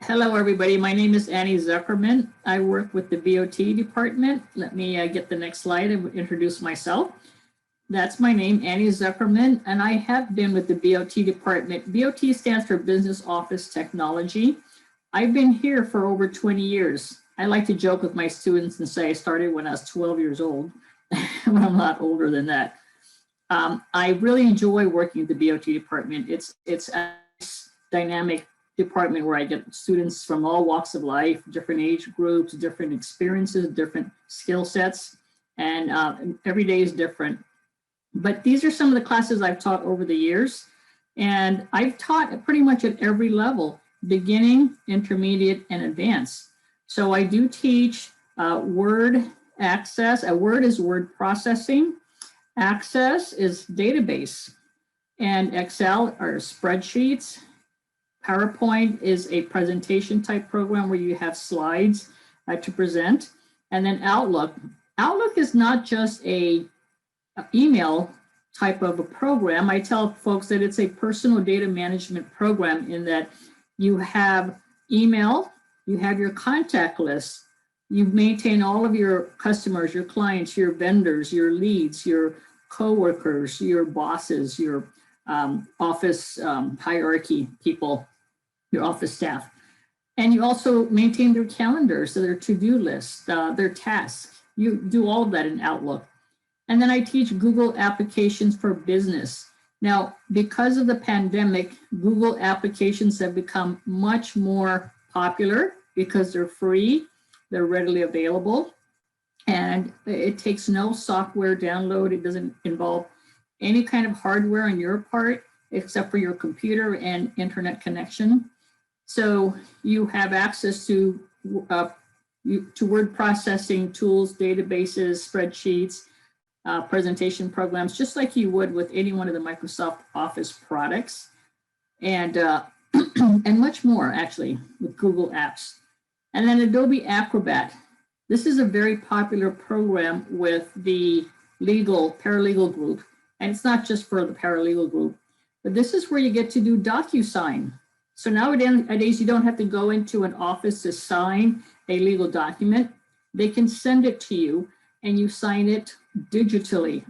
Hello, everybody. My name is Annie Zuckerman. I work with the BOT department. Let me get the next slide and introduce myself. That's my name, Annie Zuckerman, and I have been with the BOT department. BOT stands for Business Office Technology. I've been here for over 20 years. I like to joke with my students and say I started when I was 12 years old, but I'm a lot older than that. I really enjoy working at the BOT department. It's a dynamic department where I get students from all walks of life, different age groups, different experiences, different skill sets, and every day is different. But these are some of the classes I've taught over the years, and I've taught pretty much at every level, beginning, intermediate, and advanced. So I do teach Word Access. Word is word processing. Access is database, and Excel are spreadsheets. PowerPoint is a presentation type program where you have slides to present. And then Outlook. Outlook is not just a email type of a program. I tell folks that it's a personal data management program in that you have email, you have your contact list, you maintain all of your customers, your clients, your vendors, your leads, your coworkers, your bosses, your office hierarchy people, your office staff. And you also maintain their calendars, so their to-do lists, their tasks. You do all of that in Outlook. And then I teach Google applications for business. Now, because of the pandemic, Google applications have become much more popular because they're free, they're readily available, and it takes no software download. It doesn't involve any kind of hardware on your part, except for your computer and internet connection. So you have access to word processing tools, databases, spreadsheets, presentation programs, just like you would with any one of the Microsoft Office products, and and much more actually with Google Apps. And then Adobe Acrobat. This is a very popular program with the paralegal group. And it's not just for the paralegal group, but this is where you get to do DocuSign. So nowadays you don't have to go into an office to sign a legal document. They can send it to you and you sign it digitally.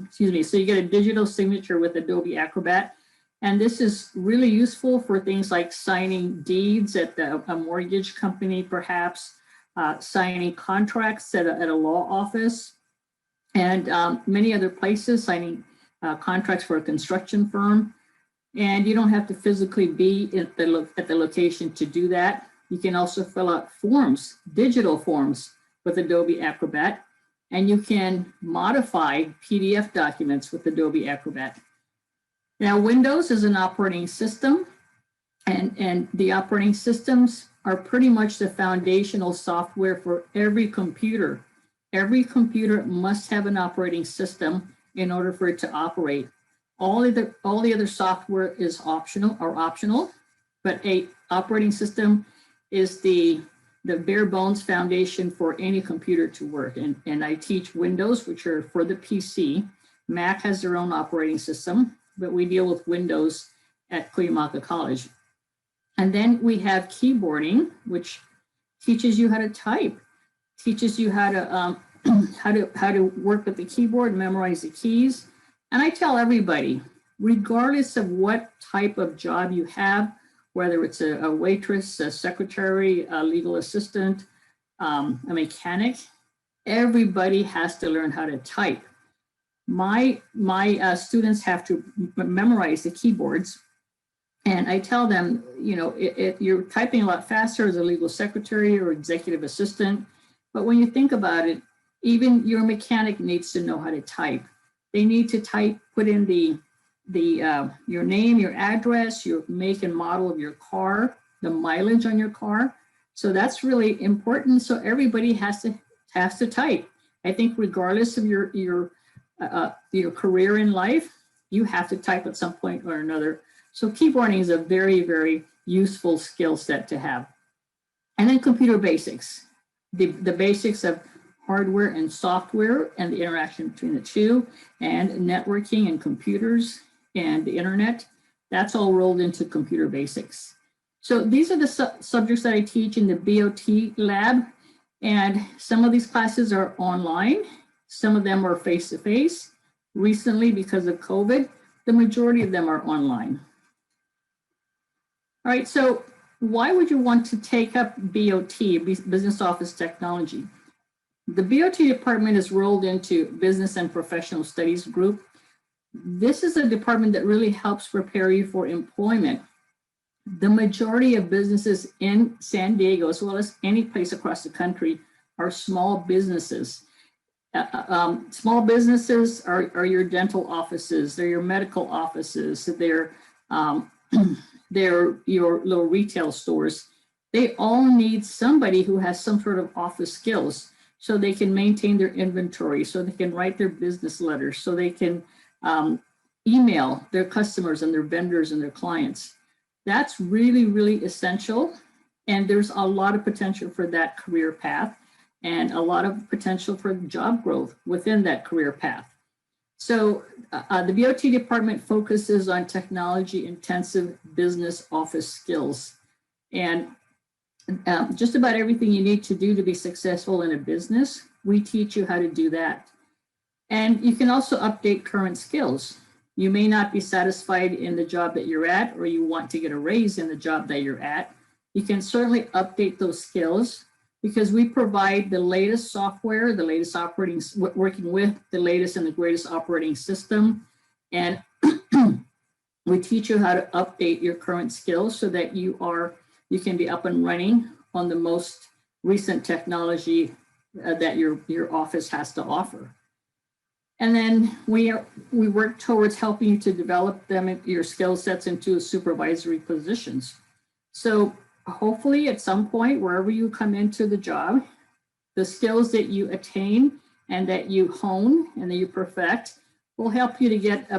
Excuse me. So you get a digital signature with Adobe Acrobat. And this is really useful for things like signing deeds at a mortgage company, perhaps, signing contracts at a law office, and many other places, signing contracts for a construction firm. And you don't have to physically be at the location to do that. You can also fill out forms, digital forms with Adobe Acrobat, and you can modify PDF documents with Adobe Acrobat. Now, Windows is an operating system, and the operating systems are pretty much the foundational software for every computer. Every computer must have an operating system in order for it to operate. All the other software is optional, but a operating system is the bare bones foundation for any computer to work. And I teach Windows, which are for the PC. Mac has their own operating system, but we deal with Windows at Cuyamaca College. And then we have keyboarding, which teaches you how to type, teaches you how to work with the keyboard, memorize the keys. And I tell everybody, regardless of what type of job you have, whether it's a waitress, a secretary, a legal assistant, a mechanic, everybody has to learn how to type. My students have to memorize the keyboards, and I tell them, you're typing a lot faster as a legal secretary or executive assistant, but when you think about it, even your mechanic needs to know how to type. They need to type, put in your name, your address, your make and model of your car, the mileage on your car. So that's really important. So everybody has to type. I think regardless of your career in life, you have to type at some point or another. So keyboarding is a very, very useful skill set to have. And then computer basics, the basics of hardware and software and the interaction between the two, and networking and computers and the internet. That's all rolled into computer basics. So these are the subjects that I teach in the BOT lab. And some of these classes are online. Some of them are face-to-face. Recently, because of COVID, the majority of them are online. All right, so why would you want to take up BOT, Business Office Technology? The BOT department is rolled into Business and Professional Studies group. This is a department that really helps prepare you for employment. The majority of businesses in San Diego, as well as any place across the country, are small businesses. Small businesses are your dental offices, they're your medical offices, they're your little retail stores. They all need somebody who has some sort of office skills so they can maintain their inventory, so they can write their business letters, so they can email their customers and their vendors and their clients. That's really, really essential. And there's a lot of potential for that career path and a lot of potential for job growth within that career path. So the BOT department focuses on technology intensive business office skills. And just about everything you need to do to be successful in a business, we teach you how to do that. And you can also update current skills. You may not be satisfied in the job that you're at, or you want to get a raise in the job that you're at. You can certainly update those skills because we provide the latest software, the latest working with the latest and the greatest operating system. And we teach you how to update your current skills so that you can be up and running on the most recent technology that your office has to offer. And then we work towards helping you to develop your skill sets into supervisory positions. So hopefully at some point, wherever you come into the job, the skills that you attain and that you hone and that you perfect will help you to get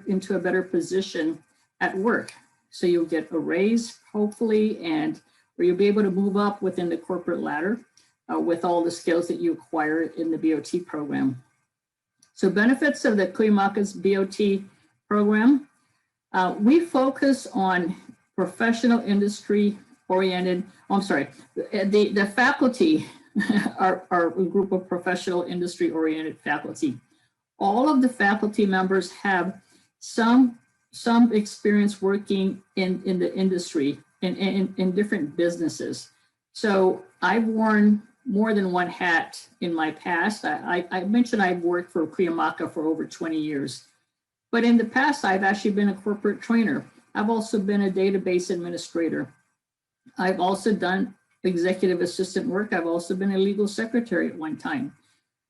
into a better position at work. So you'll get a raise, hopefully, or you'll be able to move up within the corporate ladder with all the skills that you acquire in the BOT program. So benefits of the Cuyamacas BOT program, we focus on professional industry oriented, the faculty are a group of professional industry oriented faculty. All of the faculty members have some experience working in the industry, in different businesses. So I've worn more than one hat in my past. I mentioned I've worked for Cuyamaca for over 20 years. But in the past, I've actually been a corporate trainer. I've also been a database administrator. I've also done executive assistant work. I've also been a legal secretary at one time.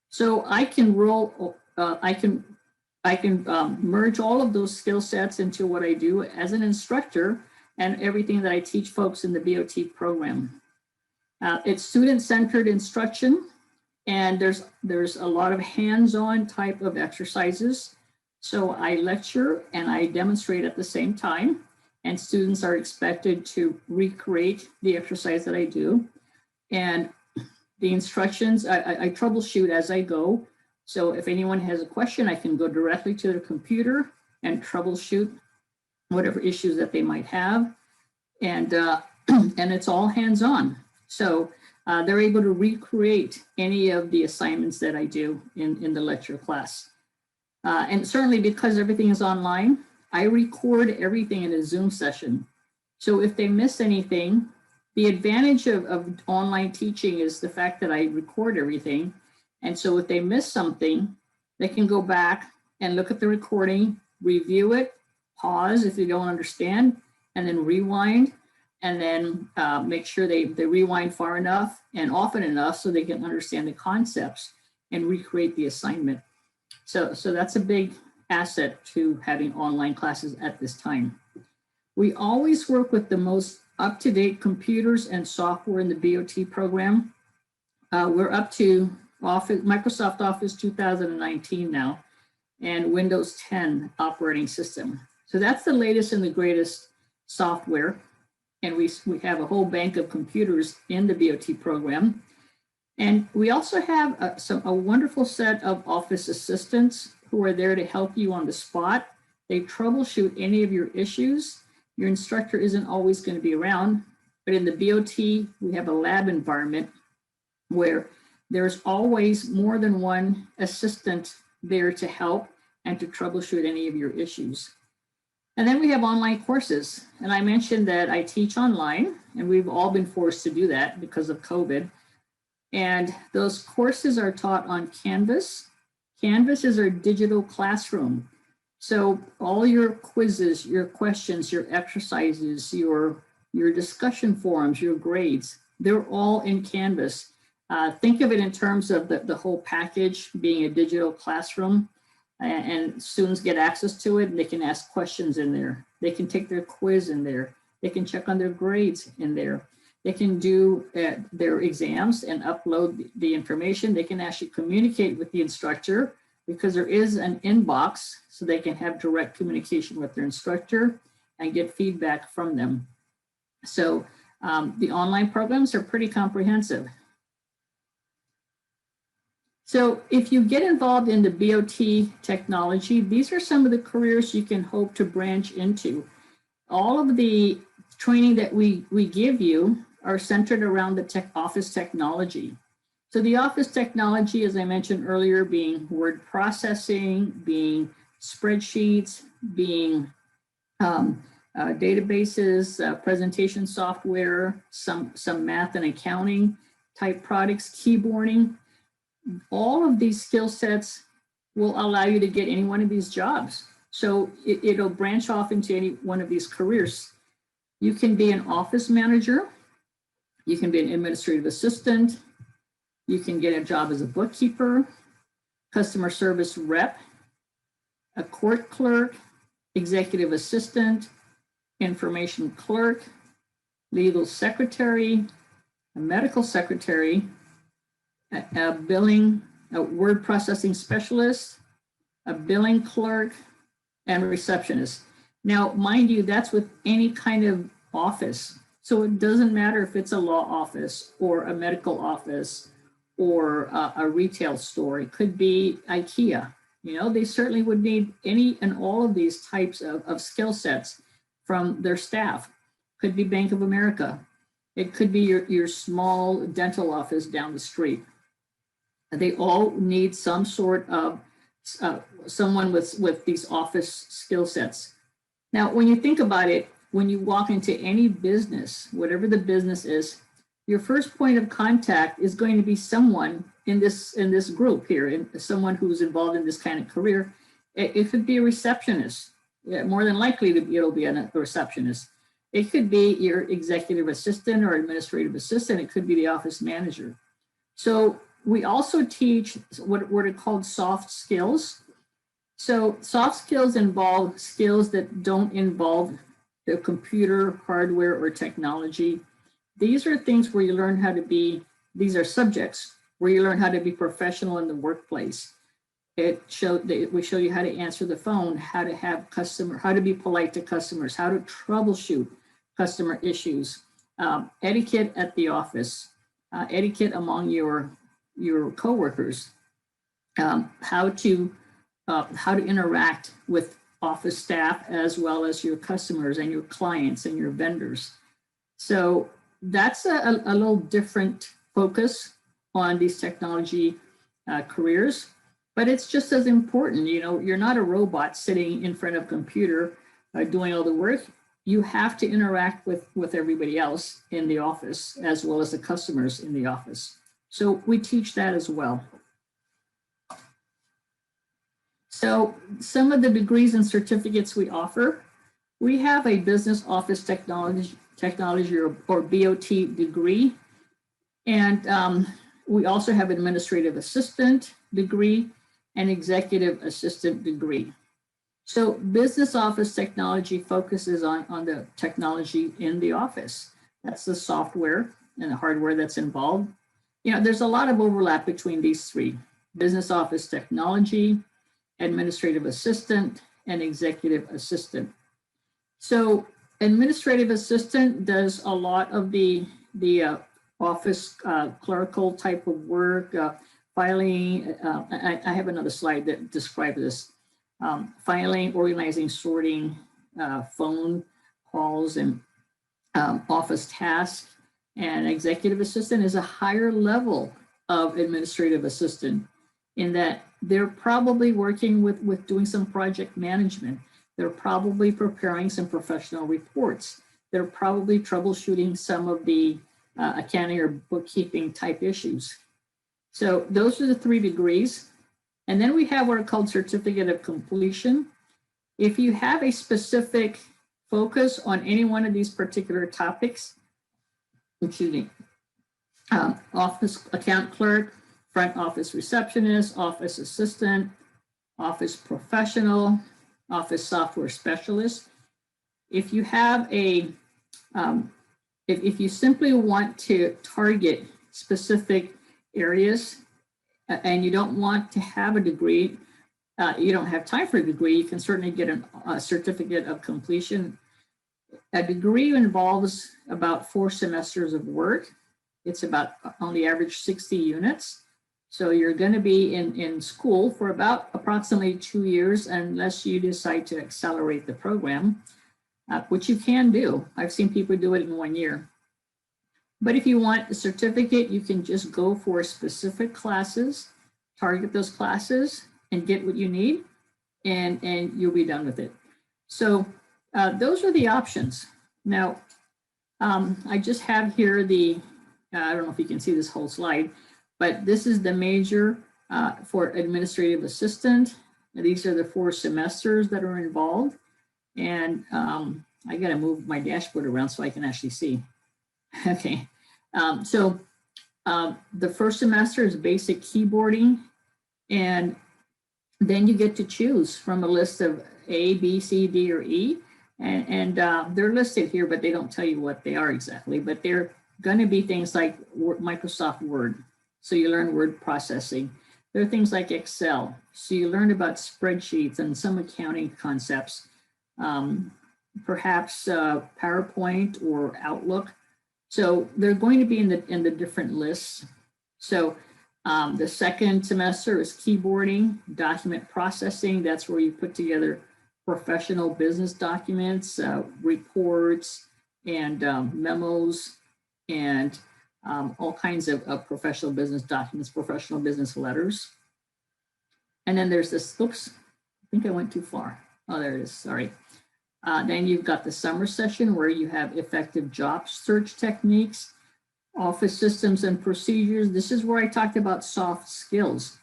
So I can merge all of those skill sets into what I do as an instructor and everything that I teach folks in the BOT program. It's student-centered instruction, and there's a lot of hands-on type of exercises. So I lecture and I demonstrate at the same time, and students are expected to recreate the exercise that I do. And the instructions, I troubleshoot as I go. So if anyone has a question, I can go directly to their computer and troubleshoot whatever issues that they might have. And it's all hands-on. So they're able to recreate any of the assignments that I do in the lecture class. And certainly because everything is online, I record everything in a Zoom session. So if they miss anything, the advantage of online teaching is the fact that I record everything. And so if they miss something, they can go back and look at the recording, review it, pause if they don't understand, and then rewind, and then make sure they rewind far enough and often enough so they can understand the concepts and recreate the assignment. So that's a big asset to having online classes at this time. We always work with the most up-to-date computers and software in the BOT program. We're up to Microsoft Office 2019 now, and Windows 10 operating system. So that's the latest and the greatest software. And we have a whole bank of computers in the BOT program. And we also have a wonderful set of office assistants who are there to help you on the spot. They troubleshoot any of your issues. Your instructor isn't always going to be around, But in the BOT, we have a lab environment where there's always more than one assistant there to help and to troubleshoot any of your issues. And then we have online courses. And I mentioned that I teach online, and we've all been forced to do that because of COVID. And those courses are taught on Canvas. Canvas is our digital classroom. So all your quizzes, your questions, your exercises, your discussion forums, your grades, they're all in Canvas. Think of it in terms of the whole package being a digital classroom, and students get access to it and they can ask questions in there. They can take their quiz in there. They can check on their grades in there. They can do their exams and upload the information. They can actually communicate with the instructor because there is an inbox, so they can have direct communication with their instructor and get feedback from them. So the online programs are pretty comprehensive. So if you get involved in the BOT technology, these are some of the careers you can hope to branch into. All of the training that we give you are centered around the office technology. So the office technology, as I mentioned earlier, being word processing, being spreadsheets, being databases, presentation software, some math and accounting type products, keyboarding. All of these skill sets will allow you to get any one of these jobs. So it'll branch off into any one of these careers. You can be an office manager. You can be an administrative assistant. You can get a job as a bookkeeper, customer service rep, a court clerk, executive assistant, information clerk, legal secretary, a medical secretary, a word processing specialist, a billing clerk, and a receptionist. Now, mind you, that's with any kind of office. So it doesn't matter if it's a law office or a medical office or a retail store. It could be IKEA. You know, they certainly would need any and all of these types of skill sets from their staff. Could be Bank of America. It could be your small dental office down the street. They all need some sort of someone with these office skill sets. Now, when you think about it, when you walk into any business, whatever the business is, your first point of contact is going to be someone in this group here, someone who's involved in this kind of career. It could be a receptionist. Yeah, more than likely it'll be a receptionist. It could be your executive assistant or administrative assistant. It could be the office manager. So we also teach what are called soft skills. So soft skills involve skills that don't involve the computer, hardware, or technology. These are things where you learn how to be, these are subjects where you learn how to be professional in the workplace. We show you how to answer the phone, how to have how to be polite to customers, how to troubleshoot customer issues, etiquette at the office, etiquette among your coworkers, how to interact with office staff as well as your customers and your clients and your vendors. So that's a little different focus on these technology careers, but it's just as important. You know, you're not a robot sitting in front of a computer doing all the work. You have to interact with everybody else in the office as well as the customers in the office. So we teach that as well. So some of the degrees and certificates we offer, we have a business office technology or BOT degree. And we also have administrative assistant degree and executive assistant degree. So business office technology focuses on the technology in the office. That's the software and the hardware that's involved. You know, there's a lot of overlap between these three: business office technology, administrative assistant, and executive assistant. So administrative assistant does a lot of the office clerical type of work, filing. I have another slide that describes this. Filing, organizing, sorting, phone calls, and office task, and executive assistant is a higher level of administrative assistant in that they're probably working with doing some project management. They're probably preparing some professional reports. They're probably troubleshooting some of the accounting or bookkeeping type issues. So those are the 3 degrees. And then we have what are called certificate of completion. If you have a specific focus on any one of these particular topics, excuse me, office account clerk, front office receptionist, office assistant, office professional, office software specialist. If you have a, if you simply want to target specific areas and you don't want to have a degree, you don't have time for a degree, you can certainly get a certificate of completion. A degree involves about 4 semesters of work. It's about on the average 60 units. So you're going to be in school for about approximately 2 years unless you decide to accelerate the program, which you can do. I've seen people do it in 1 year. But if you want a certificate, you can just go for specific classes, target those classes, and get what you need, and you'll be done with it. So those are the options. Now, I just have here the, I don't know if you can see this whole slide, but this is the major for administrative assistant. And these are the 4 semesters that are involved. And I got to move my dashboard around so I can actually see. Okay. So the first semester is basic keyboarding. And then you get to choose from a list of A, B, C, D, or E. And they're listed here, but they don't tell you what they are exactly. But they're going to be things like Microsoft Word. So you learn word processing. There are things like Excel. So you learn about spreadsheets and some accounting concepts, perhaps PowerPoint or Outlook. So they're going to be in the different lists. So the second semester is keyboarding, document processing. That's where you put together professional business documents, reports, and memos, and all kinds of professional business documents, professional business letters. And then there's this, oops, I think I went too far. Oh, there it is, sorry. Then you've got the summer session where you have effective job search techniques, office systems and procedures. This is where I talked about soft skills,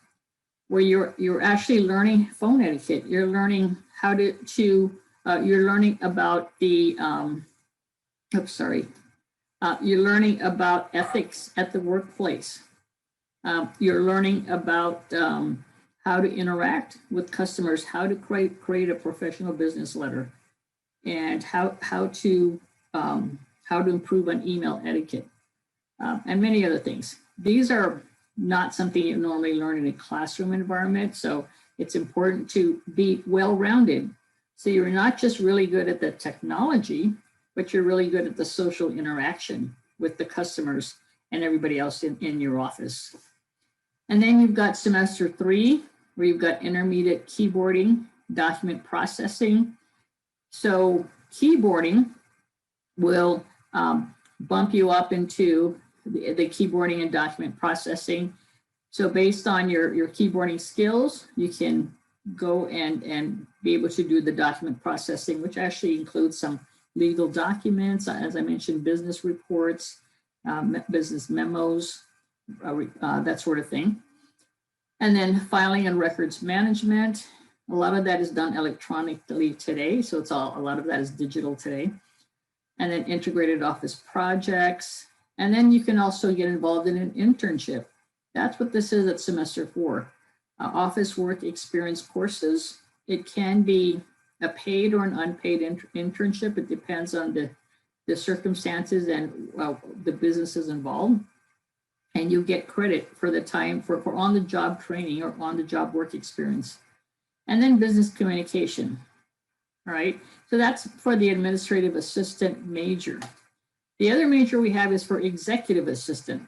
where you're actually learning phone etiquette. You're learning how to you're learning about the, you're learning about ethics at the workplace. You're learning about how to interact with customers, how to create a professional business letter, and how to improve on email etiquette, and many other things. These are not something you normally learn in a classroom environment, so it's important to be well-rounded. So you're not just really good at the technology, but you're really good at the social interaction with the customers and everybody else in your office. And then you've got semester 3, where you've got intermediate keyboarding, document processing. So keyboarding will bump you up into the keyboarding and document processing. So based on your keyboarding skills, you can go and be able to do the document processing, which actually includes some legal documents, as I mentioned, business reports, business memos, that sort of thing. And then filing and records management. A lot of that is done electronically today, so a lot of that is digital today. And then integrated office projects. And then you can also get involved in an internship. That's what this is at semester 4. Office work experience courses. It can be a paid or an unpaid internship. It depends on the circumstances and the businesses involved. And you get credit for the time for on-the-job training or on-the-job work experience. And then business communication. All right, so that's for the administrative assistant major. The other major we have is for executive assistant.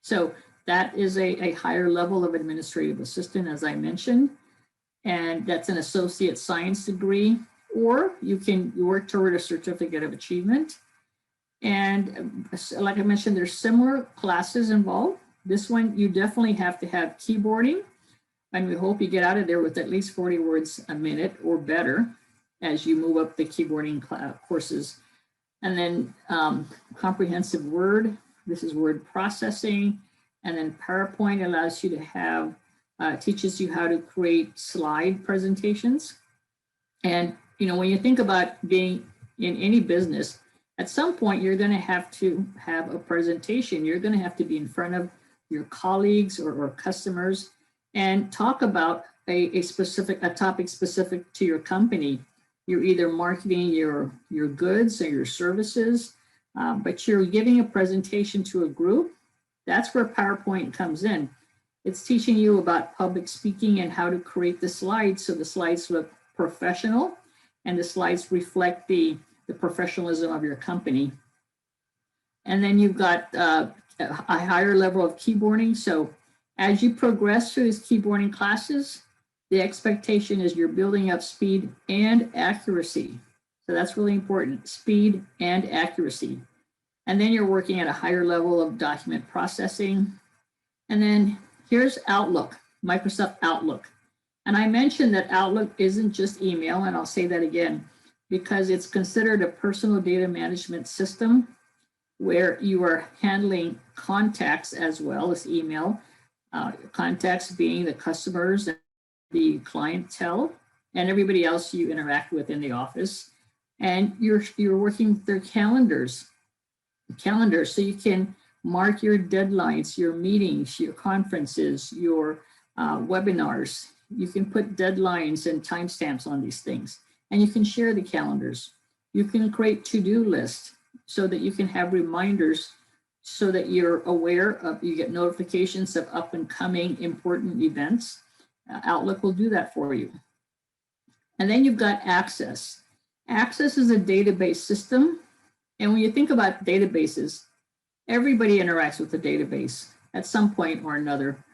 So that is a higher level of administrative assistant, as I mentioned, and that's an associate science degree, or you can work toward a certificate of achievement. And like I mentioned, there's similar classes involved. This one, you definitely have to have keyboarding, and we hope you get out of there with at least 40 words a minute or better as you move up the keyboarding courses. And then comprehensive Word, this is word processing. And then PowerPoint allows you to have, teaches you how to create slide presentations. And, you know, when you think about being in any business, at some point you're going to have a presentation. You're going to have to be in front of your colleagues or customers and talk about a topic specific to your company. You're either marketing your goods or your services, but you're giving a presentation to a group. That's where PowerPoint comes in. It's teaching you about public speaking and how to create the slides so the slides look professional and the slides reflect the professionalism of your company. And then you've got a higher level of keyboarding. So as you progress through these keyboarding classes, the expectation is you're building up speed and accuracy. So that's really important, speed and accuracy. And then you're working at a higher level of document processing. And then here's Outlook, Microsoft Outlook. And I mentioned that Outlook isn't just email, and I'll say that again, because it's considered a personal data management system where you are handling contacts as well as email, contacts being the customers, the clientele, and everybody else you interact with in the office. And you're working with their calendars so you can mark your deadlines, your meetings, your conferences, your webinars. You can put deadlines and timestamps on these things, and you can share the calendars. You can create to-do lists so that you can have reminders so that you're aware of, you get notifications of up and coming important events. Outlook will do that for you. And then you've got Access. Access is a database system. And when you think about databases, everybody interacts with the database at some point or another.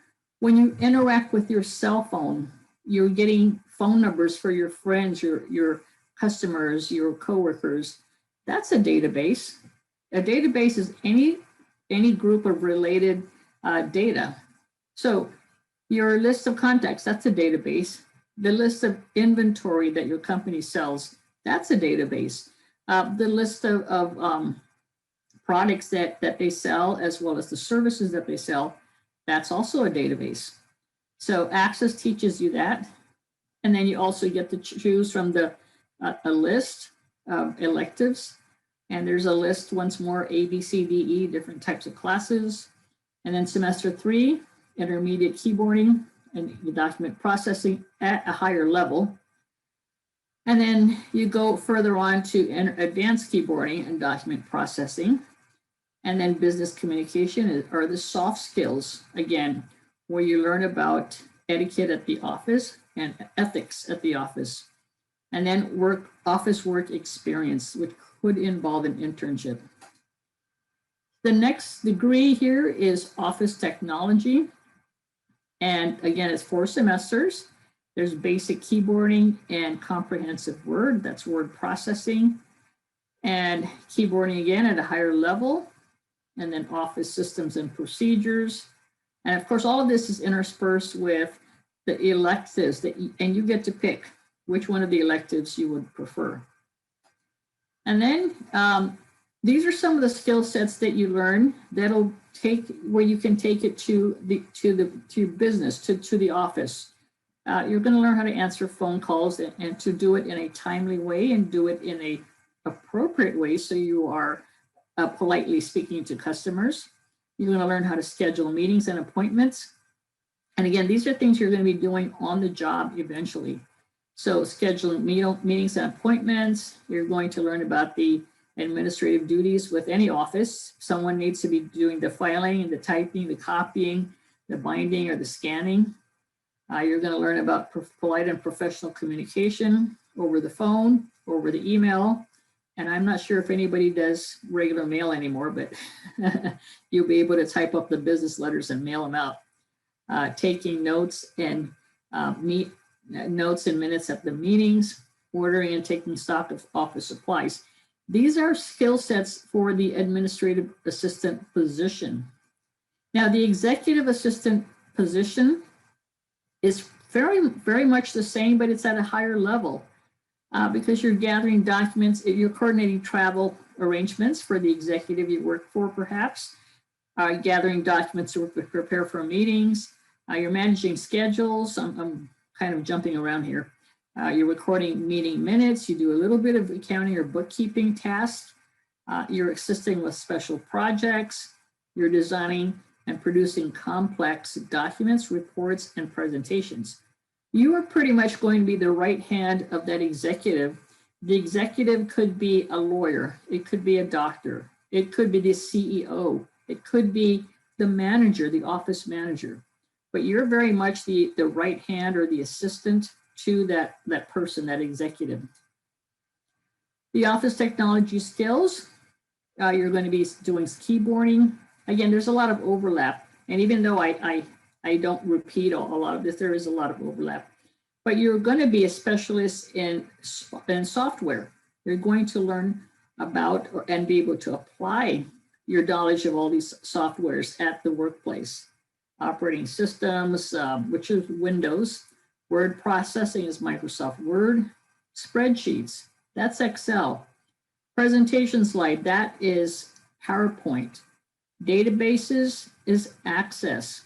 When you interact with your cell phone, you're getting phone numbers for your friends, your customers, your coworkers. That's a database. A database is any group of related data. So your list of contacts, that's a database. The list of inventory that your company sells, that's a database. The list of products that they sell, as well as the services that they sell, that's also a database. So Access teaches you that. And then you also get to choose from a list of electives. And there's a list once more, A, B, C, D, E, different types of classes. And then semester 3, intermediate keyboarding and document processing at a higher level. And then you go further on to advanced keyboarding and document processing. And then business communication are the soft skills, again, where you learn about etiquette at the office and ethics at the office. And then office work experience, which could involve an internship. The next degree here is office technology. And again, it's 4 semesters. There's basic keyboarding and comprehensive Word, that's word processing, and keyboarding again at a higher level, and then office systems and procedures. And of course, all of this is interspersed with the electives and you get to pick which one of the electives you would prefer. And then these are some of the skill sets that you learn that'll where you can take it to business, to the office. You're going to learn how to answer phone calls and to do it in a timely way and do it in a appropriate way so you are politely speaking to customers. You're going to learn how to schedule meetings and appointments. And again, these are things you're going to be doing on the job eventually. So scheduling meetings and appointments. You're going to learn about the administrative duties with any office. Someone needs to be doing the filing and the typing, the copying, the binding, or the scanning. You're going to learn about polite and professional communication over the phone, over the email. And I'm not sure if anybody does regular mail anymore, but you'll be able to type up the business letters and mail them out. Taking notes and notes and minutes at the meetings, ordering and taking stock of office supplies. These are skill sets for the administrative assistant position. Now, the executive assistant position is very much the same, but it's at a higher level because you're gathering documents, you're coordinating travel arrangements for the executive you work for, perhaps, gathering documents to prepare for meetings, you're managing schedules. I'm kind of jumping around here. You're recording meeting minutes, you do a little bit of accounting or bookkeeping tasks, you're assisting with special projects, you're designing and producing complex documents, reports, and presentations. You are pretty much going to be the right hand of that executive. The executive could be a lawyer, it could be a doctor, it could be the CEO, it could be the manager, the office manager. But you're very much the right hand or the assistant to that person, that executive. The office technology skills, you're going to be doing keyboarding. Again, there's a lot of overlap. And even though I don't repeat a lot of this, there is a lot of overlap. But you're going to be a specialist in software. You're going to learn about and be able to apply your knowledge of all these softwares at the workplace. Operating systems, which is Windows. Word processing is Microsoft Word. Spreadsheets, that's Excel. Presentation slide, that is PowerPoint. Databases is Access.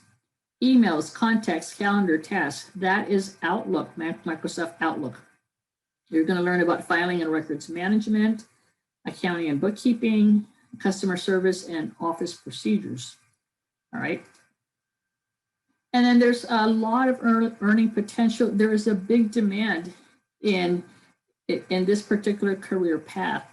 Emails, contacts, calendar, tasks, that is Outlook, Microsoft Outlook. You're going to learn about filing and records management, accounting and bookkeeping, customer service, and office procedures. All right. And then there's a lot of earning potential. There is a big demand in this particular career path.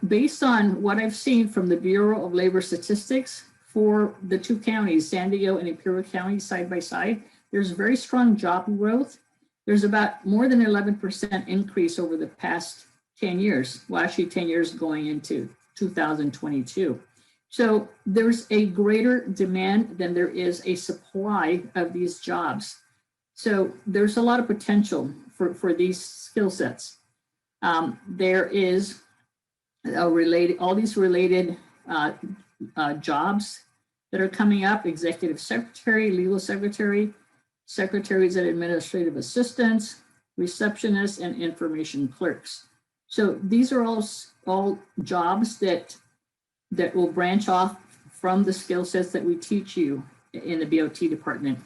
Based on what I've seen from the Bureau of Labor Statistics for the two counties, San Diego and Imperial County, side by side, there's very strong job growth. There's about more than 11% increase over the past 10 years. Well, actually 10 years going into 2022. So there's a greater demand than there is a supply of these jobs. So there's a lot of potential for these skill sets. There is all these related jobs that are coming up: executive secretary, legal secretary, secretaries and administrative assistants, receptionists, and information clerks. So these are all jobs that will branch off from the skill sets that we teach you in the BOT department.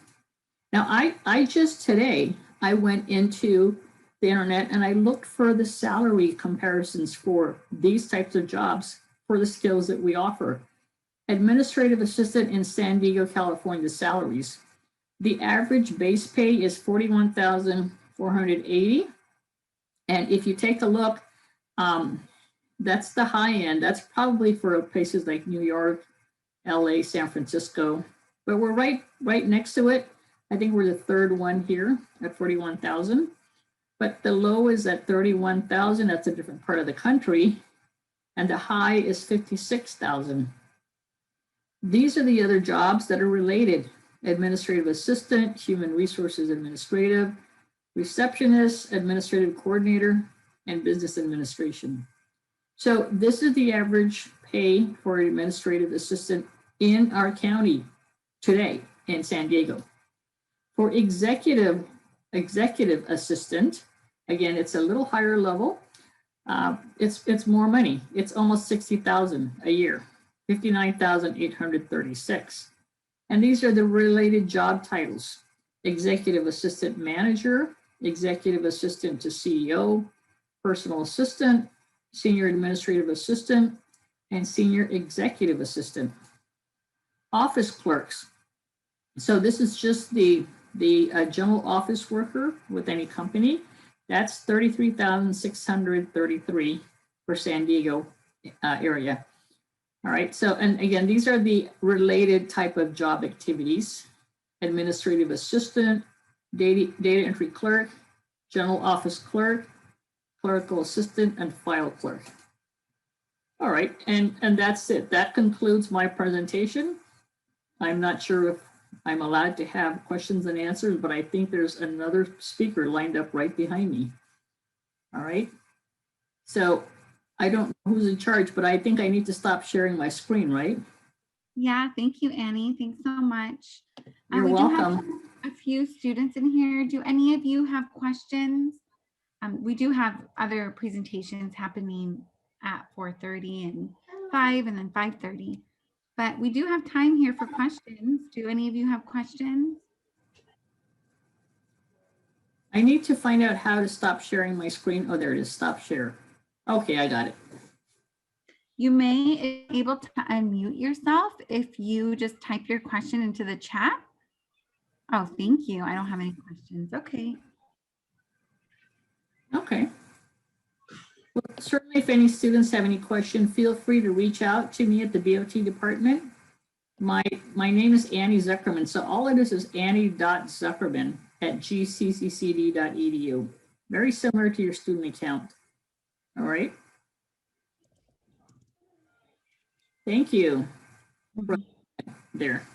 Now, I just today, I went into the internet and I looked for the salary comparisons for these types of jobs for the skills that we offer. Administrative assistant in San Diego, California, salaries. The average base pay is $41,480. And if you take a look, that's the high end. That's probably for places like New York, LA, San Francisco, but we're right next to it. I think we're the third one here at 41,000, but the low is at 31,000. That's a different part of the country. And the high is 56,000. These are the other jobs that are related: administrative assistant, human resources administrative, receptionist, administrative coordinator, and business administration. So this is the average pay for an administrative assistant in our county today in San Diego. For executive assistant, again, it's a little higher level. It's more money. It's almost 60,000 a year, 59,836. And these are the related job titles: executive assistant manager, executive assistant to CEO, personal assistant, senior administrative assistant, and senior executive assistant. Office clerks. So this is just the general office worker with any company. That's 33,633 for San Diego area. All right, so, and again, these are the related type of job activities: administrative assistant, data entry clerk, general office clerk, clerical assistant, and file clerk. All right, and that's it. That concludes my presentation. I'm not sure if I'm allowed to have questions and answers, but I think there's another speaker lined up right behind me. All right, so I don't know who's in charge, but I think I need to stop sharing my screen, right? Yeah, thank you, Annie. Thanks so much. You're We do have welcome. a few students in here. Do any of you have questions? We do have other presentations happening at 4:30 and 5 and then 5:30, but we do have time here for questions. Do any of you have questions? I need to find out how to stop sharing my screen. Oh, there it is. Stop share. Okay, I got it. You may be able to unmute yourself if you just type your question into the chat. Oh, thank you. I don't have any questions. Okay. Okay. Well, certainly, if any students have any question, feel free to reach out to me at the BOT department. My name is Annie Zuckerman. So all it is annie.zuckerman@gccd.edu. Very similar to your student account. All right. Thank you. There.